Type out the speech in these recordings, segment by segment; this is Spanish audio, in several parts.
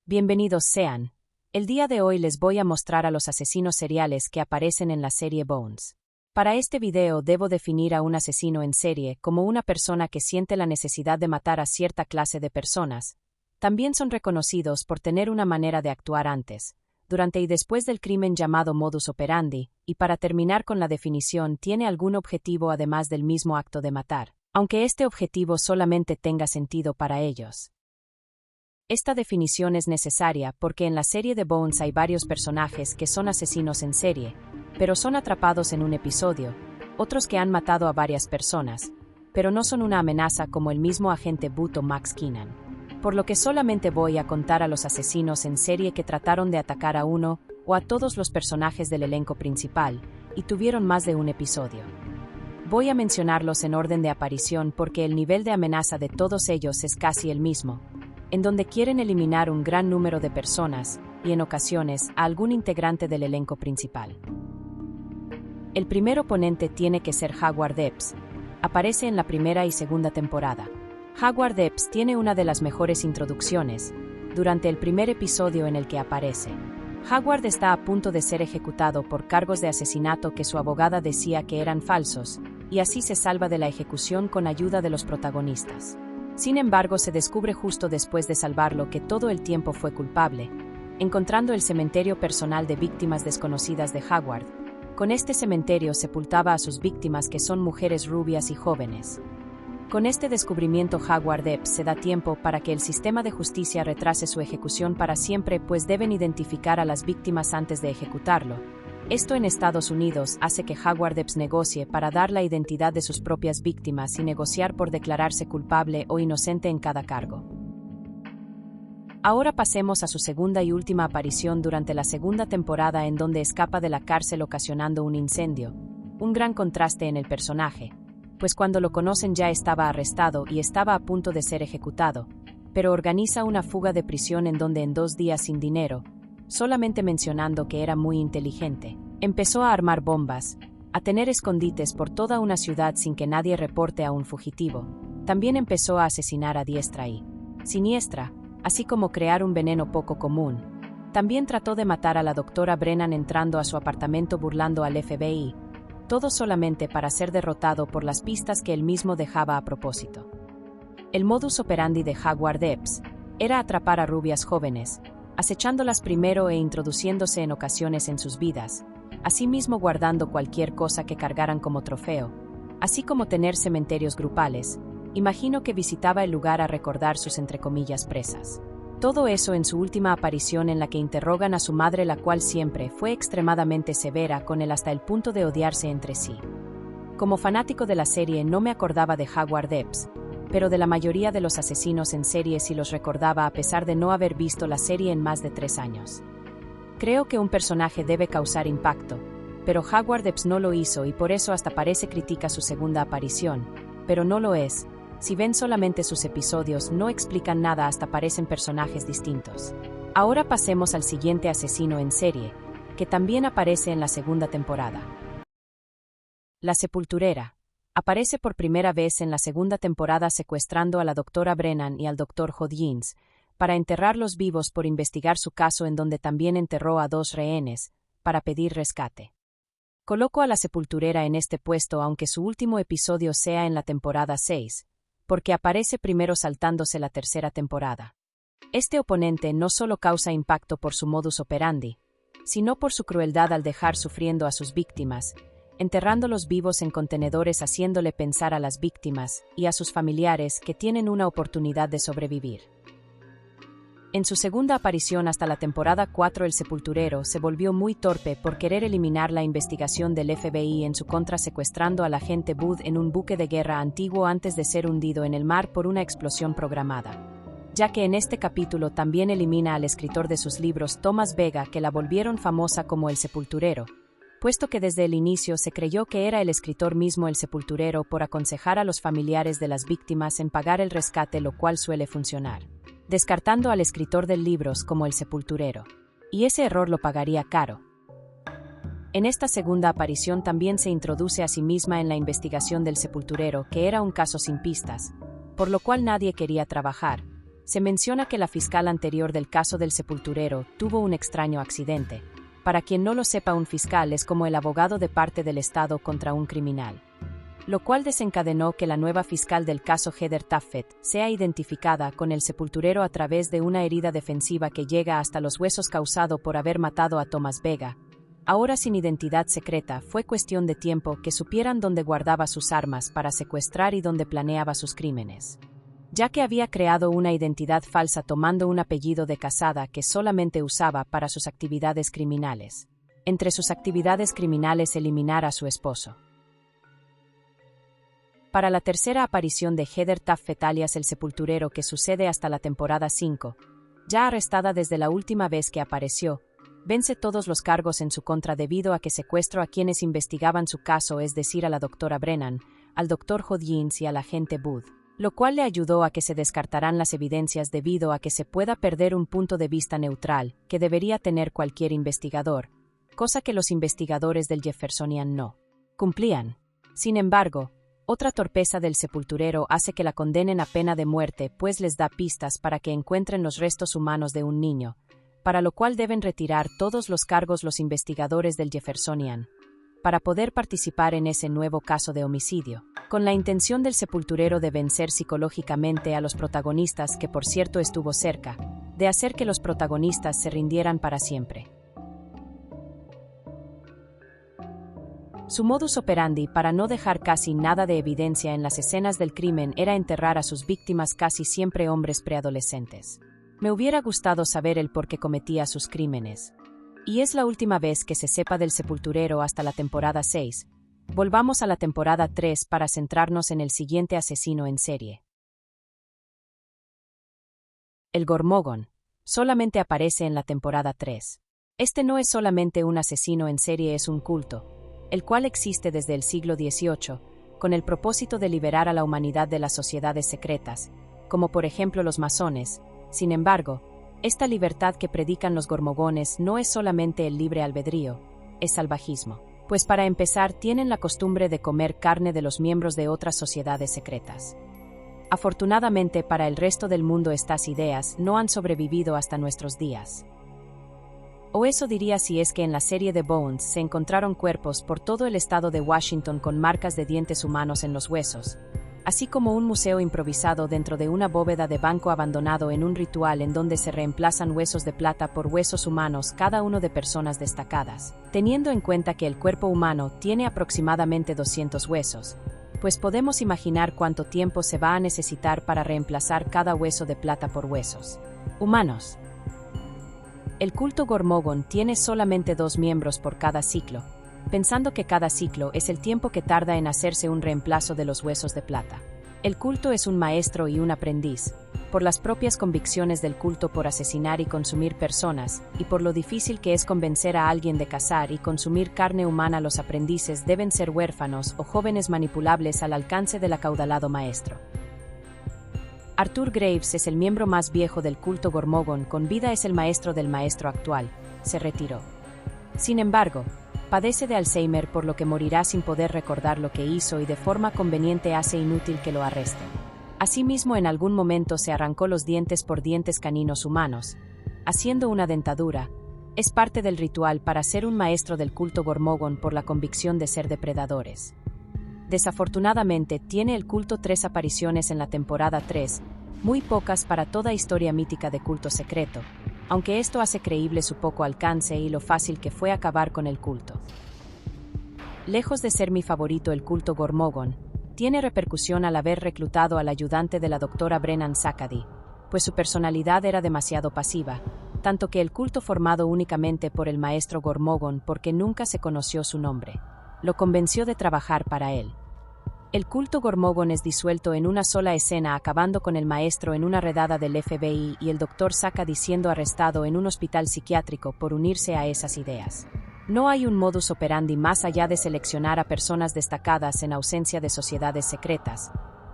Bienvenidos sean. El día de hoy les voy a mostrar a los asesinos seriales que aparecen en la serie Bones. Para este video debo definir a un asesino en serie como una persona que siente la necesidad de matar a cierta clase de personas. También son reconocidos por tener una manera de actuar antes, durante y después del crimen llamado modus operandi, y para terminar con la definición tiene algún objetivo además del mismo acto de matar, aunque este objetivo solamente tenga sentido para ellos. Esta definición es necesaria porque en la serie de Bones hay varios personajes que son asesinos en serie, pero son atrapados en un episodio, otros que han matado a varias personas, pero no son una amenaza como el mismo agente Booth o Max Keenan. Por lo que solamente voy a contar a los asesinos en serie que trataron de atacar a uno o a todos los personajes del elenco principal, y tuvieron más de un episodio. Voy a mencionarlos en orden de aparición porque el nivel de amenaza de todos ellos es casi el mismo, en donde quieren eliminar un gran número de personas, y en ocasiones a algún integrante del elenco principal. El primer oponente tiene que ser Howard Epps. Aparece en la primera y segunda temporada. Howard Epps tiene una de las mejores introducciones, durante el primer episodio en el que aparece. Howard está a punto de ser ejecutado por cargos de asesinato que su abogada decía que eran falsos, y así se salva de la ejecución con ayuda de los protagonistas. Sin embargo, se descubre justo después de salvarlo que todo el tiempo fue culpable, encontrando el cementerio personal de víctimas desconocidas de Howard. Con este cementerio sepultaba a sus víctimas que son mujeres rubias y jóvenes. Con este descubrimiento Howard Epps se da tiempo para que el sistema de justicia retrase su ejecución para siempre, pues deben identificar a las víctimas antes de ejecutarlo. Esto en Estados Unidos hace que Howard Epps negocie para dar la identidad de sus propias víctimas y negociar por declararse culpable o inocente en cada cargo. Ahora pasemos a su segunda y última aparición durante la segunda temporada, en donde escapa de la cárcel ocasionando un incendio. Un gran contraste en el personaje, pues cuando lo conocen ya estaba arrestado y estaba a punto de ser ejecutado, pero organiza una fuga de prisión en donde en 2 días sin dinero, solamente mencionando que era muy inteligente, empezó a armar bombas, a tener escondites por toda una ciudad sin que nadie reporte a un fugitivo. También empezó a asesinar a diestra y siniestra, así como crear un veneno poco común. También trató de matar a la doctora Brennan entrando a su apartamento burlando al FBI, todo solamente para ser derrotado por las pistas que él mismo dejaba a propósito. El modus operandi de Howard Epps era atrapar a rubias jóvenes, acechándolas primero e introduciéndose en ocasiones en sus vidas, asimismo guardando cualquier cosa que cargaran como trofeo, así como tener cementerios grupales. Imagino que visitaba el lugar a recordar sus entre comillas presas. Todo eso en su última aparición, en la que interrogan a su madre, la cual siempre fue extremadamente severa con él hasta el punto de odiarse entre sí. Como fanático de la serie no me acordaba de Howard Epps, pero de la mayoría de los asesinos en serie sí los recordaba a pesar de no haber visto la serie en más de 3 años. Creo que un personaje debe causar impacto, pero Howard Epps no lo hizo y por eso hasta parece critica su segunda aparición, pero no lo es. Si ven solamente sus episodios no explican nada, hasta parecen personajes distintos. Ahora pasemos al siguiente asesino en serie, que también aparece en la segunda temporada. La sepulturera. Aparece por primera vez en la segunda temporada secuestrando a la doctora Brennan y al doctor Hodgins, para enterrarlos vivos por investigar su caso, en donde también enterró a 2 rehenes, para pedir rescate. Coloco a la sepulturera en este puesto aunque su último episodio sea en la temporada 6, porque aparece primero saltándose la tercera temporada. Este oponente no solo causa impacto por su modus operandi, sino por su crueldad al dejar sufriendo a sus víctimas, enterrándolos vivos en contenedores, haciéndole pensar a las víctimas y a sus familiares que tienen una oportunidad de sobrevivir. En su segunda aparición hasta la temporada 4, el sepulturero se volvió muy torpe por querer eliminar la investigación del FBI en su contra, secuestrando al agente Booth en un buque de guerra antiguo antes de ser hundido en el mar por una explosión programada. Ya que en este capítulo también elimina al escritor de sus libros, Thomas Vega, que la volvieron famosa como el sepulturero, puesto que desde el inicio se creyó que era el escritor mismo el sepulturero por aconsejar a los familiares de las víctimas en pagar el rescate, lo cual suele funcionar, descartando al escritor de libros como el sepulturero. Y ese error lo pagaría caro. En esta segunda aparición también se introduce a sí misma en la investigación del sepulturero, que era un caso sin pistas, por lo cual nadie quería trabajar, Se menciona que la fiscal anterior del caso del sepulturero tuvo un extraño accidente. Para quien no lo sepa, un fiscal es como el abogado de parte del Estado contra un criminal. Lo cual desencadenó que la nueva fiscal del caso Heather Taffet sea identificada con el sepulturero a través de una herida defensiva que llega hasta los huesos causado por haber matado a Thomas Vega. Ahora sin identidad secreta, fue cuestión de tiempo que supieran dónde guardaba sus armas para secuestrar y dónde planeaba sus crímenes. Ya que había creado una identidad falsa tomando un apellido de casada que solamente usaba para sus actividades criminales. Entre sus actividades criminales, eliminar a su esposo. Para la tercera aparición de Heather Taffet alias el sepulturero, que sucede hasta la temporada 5, ya arrestada desde la última vez que apareció, vence todos los cargos en su contra debido a que secuestró a quienes investigaban su caso, es decir, a la doctora Brennan, al doctor Hodgins y al agente Booth, lo cual le ayudó a que se descartaran las evidencias debido a que se pueda perder un punto de vista neutral que debería tener cualquier investigador, cosa que los investigadores del Jeffersonian no cumplían. Sin embargo, otra torpeza del sepulturero hace que la condenen a pena de muerte, pues les da pistas para que encuentren los restos humanos de un niño, para lo cual deben retirar todos los cargos los investigadores del Jeffersonian, para poder participar en ese nuevo caso de homicidio, con la intención del sepulturero de vencer psicológicamente a los protagonistas, que por cierto estuvo cerca de hacer que los protagonistas se rindieran para siempre. Su modus operandi para no dejar casi nada de evidencia en las escenas del crimen era enterrar a sus víctimas, casi siempre hombres preadolescentes. Me hubiera gustado saber el por qué cometía sus crímenes. Y es la última vez que se sepa del sepulturero hasta la temporada 6. Volvamos a la temporada 3 para centrarnos en el siguiente asesino en serie. El Gormogon solamente aparece en la temporada 3. Este no es solamente un asesino en serie, es un culto, el cual existe desde el siglo XVIII, con el propósito de liberar a la humanidad de las sociedades secretas, como por ejemplo los masones. Sin embargo, esta libertad que predican los gormogones no es solamente el libre albedrío, es salvajismo, pues para empezar tienen la costumbre de comer carne de los miembros de otras sociedades secretas. Afortunadamente para el resto del mundo estas ideas no han sobrevivido hasta nuestros días. O eso diría, si es que en la serie de Bones se encontraron cuerpos por todo el estado de Washington con marcas de dientes humanos en los huesos, así como un museo improvisado dentro de una bóveda de banco abandonado en un ritual en donde se reemplazan huesos de plata por huesos humanos, cada uno de personas destacadas, teniendo en cuenta que el cuerpo humano tiene aproximadamente 200 huesos, pues podemos imaginar cuánto tiempo se va a necesitar para reemplazar cada hueso de plata por huesos humanos. El culto Gormogon tiene solamente 2 miembros por cada ciclo, pensando que cada ciclo es el tiempo que tarda en hacerse un reemplazo de los huesos de plata. El culto es un maestro y un aprendiz, por las propias convicciones del culto por asesinar y consumir personas, y por lo difícil que es convencer a alguien de cazar y consumir carne humana. Los aprendices deben ser huérfanos o jóvenes manipulables al alcance del acaudalado maestro. Arthur Graves es el miembro más viejo del culto Gormogon, con vida es el maestro del maestro actual, se retiró. Sin embargo, padece de Alzheimer, por lo que morirá sin poder recordar lo que hizo y de forma conveniente hace inútil que lo arresten. Asimismo, en algún momento se arrancó los dientes por dientes caninos humanos, haciendo una dentadura. Es parte del ritual para ser un maestro del culto Gormogon por la convicción de ser depredadores. Desafortunadamente, tiene el culto 3 apariciones en la temporada 3, muy pocas para toda historia mítica de culto secreto, aunque esto hace creíble su poco alcance y lo fácil que fue acabar con el culto. Lejos de ser mi favorito, el culto Gormogon tiene repercusión al haber reclutado al ayudante de la doctora Brennan Sakady, pues su personalidad era demasiado pasiva, tanto que el culto, formado únicamente por el maestro Gormogon porque nunca se conoció su nombre, lo convenció de trabajar para él. El culto Gormogon es disuelto en una sola escena, acabando con el maestro en una redada del FBI y el Dr. Sakady siendo arrestado en un hospital psiquiátrico por unirse a esas ideas. No hay un modus operandi más allá de seleccionar a personas destacadas en ausencia de sociedades secretas,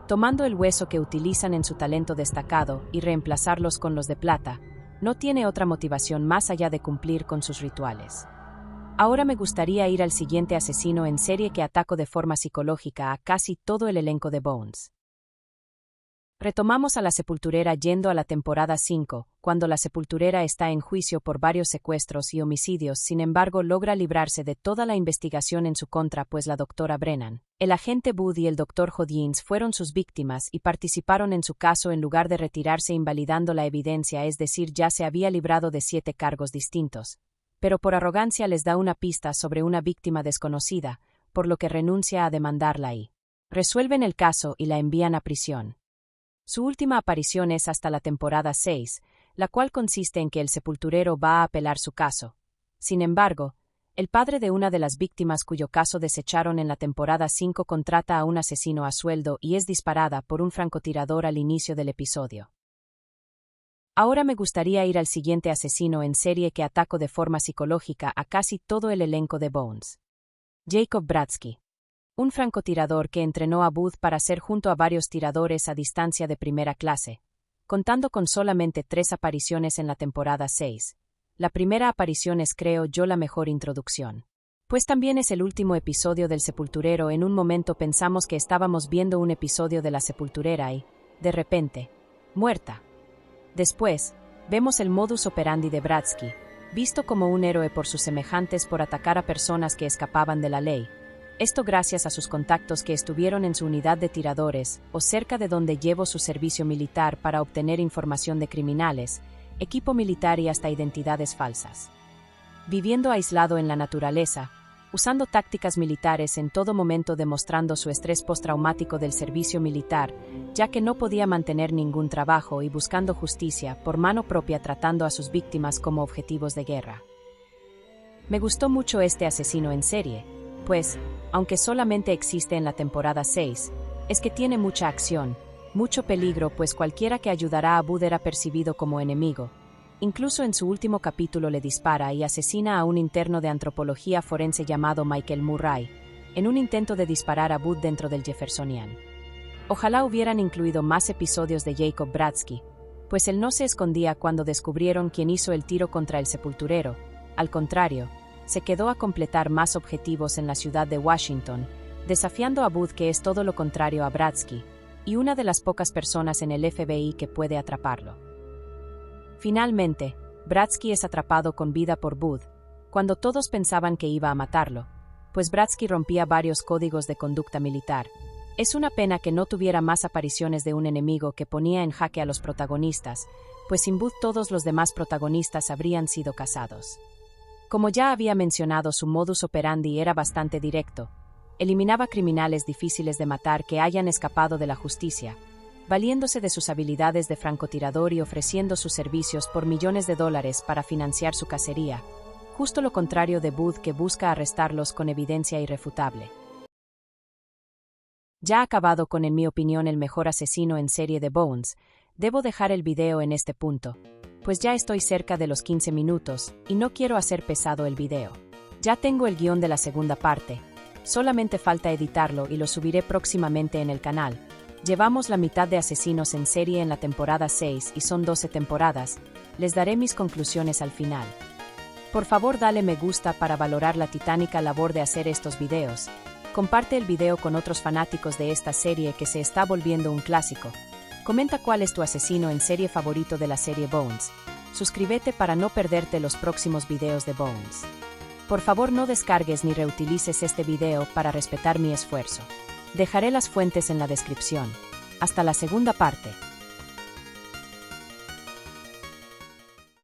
tomando el hueso que utilizan en su talento destacado y reemplazarlos con los de plata. No tiene otra motivación más allá de cumplir con sus rituales. Ahora me gustaría ir al siguiente asesino en serie que atacó de forma psicológica a casi todo el elenco de Bones. Retomamos a la sepulturera yendo a la temporada 5, cuando la sepulturera está en juicio por varios secuestros y homicidios, sin embargo logra librarse de toda la investigación en su contra, pues la doctora Brennan, el agente Booth y el doctor Hodgins fueron sus víctimas y participaron en su caso en lugar de retirarse invalidando la evidencia, es decir, ya se había librado de 7 cargos distintos. Pero por arrogancia les da una pista sobre una víctima desconocida, por lo que renuncia a demandarla y resuelven el caso y la envían a prisión. Su última aparición es hasta la temporada 6, la cual consiste en que el sepulturero va a apelar su caso. Sin embargo, el padre de una de las víctimas cuyo caso desecharon en la temporada 5 contrata a un asesino a sueldo y es disparada por un francotirador al inicio del episodio. Ahora me gustaría ir al siguiente asesino en serie que atacó de forma psicológica a casi todo el elenco de Bones. Jacob Bratski. Un francotirador que entrenó a Booth para ser junto a varios tiradores a distancia de primera clase, contando con solamente 3 apariciones en la temporada 6. La primera aparición es, creo yo, la mejor introducción. Pues también es el último episodio del sepulturero. En un momento pensamos que estábamos viendo un episodio de la sepulturera y, de repente, muerta. Después, vemos el modus operandi de Bratski, visto como un héroe por sus semejantes por atacar a personas que escapaban de la ley. Esto gracias a sus contactos que estuvieron en su unidad de tiradores o cerca de donde llevó su servicio militar para obtener información de criminales, equipo militar y hasta identidades falsas. Viviendo aislado en la naturaleza, usando tácticas militares en todo momento, demostrando su estrés postraumático del servicio militar, ya que no podía mantener ningún trabajo, y buscando justicia por mano propia, tratando a sus víctimas como objetivos de guerra. Me gustó mucho este asesino en serie, pues, aunque solamente existe en la temporada 6, es que tiene mucha acción, mucho peligro, pues cualquiera que ayudará a Booth era percibido como enemigo. Incluso en su último capítulo le dispara y asesina a un interno de antropología forense llamado Michael Murray, en un intento de disparar a Booth dentro del Jeffersonian. Ojalá hubieran incluido más episodios de Jacob Bratski, pues él no se escondía cuando descubrieron quién hizo el tiro contra el sepulturero. Al contrario, se quedó a completar más objetivos en la ciudad de Washington, desafiando a Booth, que es todo lo contrario a Bratski, y una de las pocas personas en el FBI que puede atraparlo. Finalmente, Bratski es atrapado con vida por Booth, cuando todos pensaban que iba a matarlo, pues Bratski rompía varios códigos de conducta militar. Es una pena que no tuviera más apariciones de un enemigo que ponía en jaque a los protagonistas, pues sin Booth todos los demás protagonistas habrían sido cazados. Como ya había mencionado, su modus operandi era bastante directo. Eliminaba criminales difíciles de matar que hayan escapado de la justicia, valiéndose de sus habilidades de francotirador y ofreciendo sus servicios por millones de dólares para financiar su cacería, justo lo contrario de Booth, que busca arrestarlos con evidencia irrefutable. Ya acabado con, en mi opinión, el mejor asesino en serie de Bones, debo dejar el video en este punto, pues ya estoy cerca de los 15 minutos y no quiero hacer pesado el video. Ya tengo el guión de la segunda parte, solamente falta editarlo y lo subiré próximamente en el canal. Llevamos la mitad de asesinos en serie en la temporada 6 y son 12 temporadas. Les daré mis conclusiones al final. Por favor, dale me gusta para valorar la titánica labor de hacer estos videos. Comparte el video con otros fanáticos de esta serie que se está volviendo un clásico. Comenta cuál es tu asesino en serie favorito de la serie Bones. Suscríbete para no perderte los próximos videos de Bones. Por favor, no descargues ni reutilices este video para respetar mi esfuerzo. Dejaré las fuentes en la descripción. Hasta la segunda parte.